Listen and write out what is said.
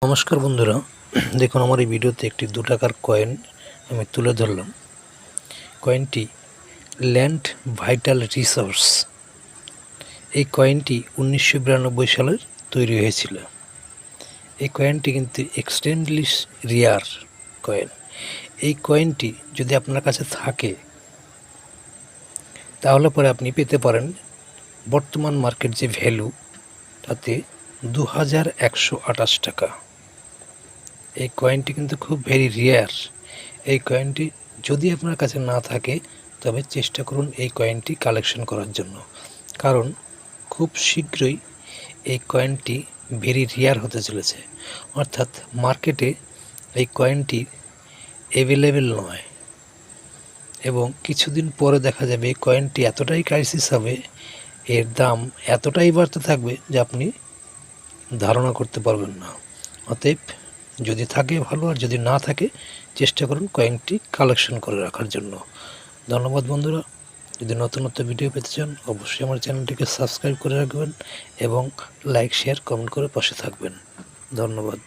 নমস্কার বন্ধুরা, দেখুন আমার এই ভিডিওতে একটি 2 টাকার কয়েন আমি তুলে ধরলাম। কয়েনটি ল্যান্ড ভাইটাল রিসোর্স। এই কয়েনটি 1992 সালের তৈরি হয়েছিল। এই কয়েনটি কিন্তু এক্সট্রিমলি রেয়ার কয়েন। এই কয়েনটি যদি আপনার কাছে থাকে তাহলে পরে আপনি পেতে পারেন বর্তমান মার্কেট যে ভ্যালু তাতে 2128 টাকা। এই কয়েনটি কিন্তু খুব ভেরি রেয়ার। এই কয়েনটি যদি আপনার কাছে না থাকে তবে চেষ্টা করুন এই কয়েনটি কালেকশন করার জন্য, কারণ খুব শীঘ্রই এই কয়েনটি ভেরি রেয়ার হতে চলেছে। অর্থাৎ মার্কেটে এই কয়েনটি অ্যাভেলেবেল নয় এবং কিছুদিন পরে দেখা যাবে এই কয়েনটি এতটাই ক্রাইসিস হবে, এর দাম এতটাই বাড়তে থাকবে যে আপনি ধারণা করতে পারবেন না। অতএব যদি থাকে ভালো, আর যদি না থাকে চেষ্টা করুন কয়েনটি কালেকশন করে রাখার জন্য। ধন্যবাদ বন্ধুরা। যদি নতুন ভিডিও পেতে চান অবশ্যই আমার চ্যানেলটিকে সাবস্ক্রাইব করে রাখবেন এবং লাইক শেয়ার কমেন্ট করে পাশে থাকবেন। ধন্যবাদ।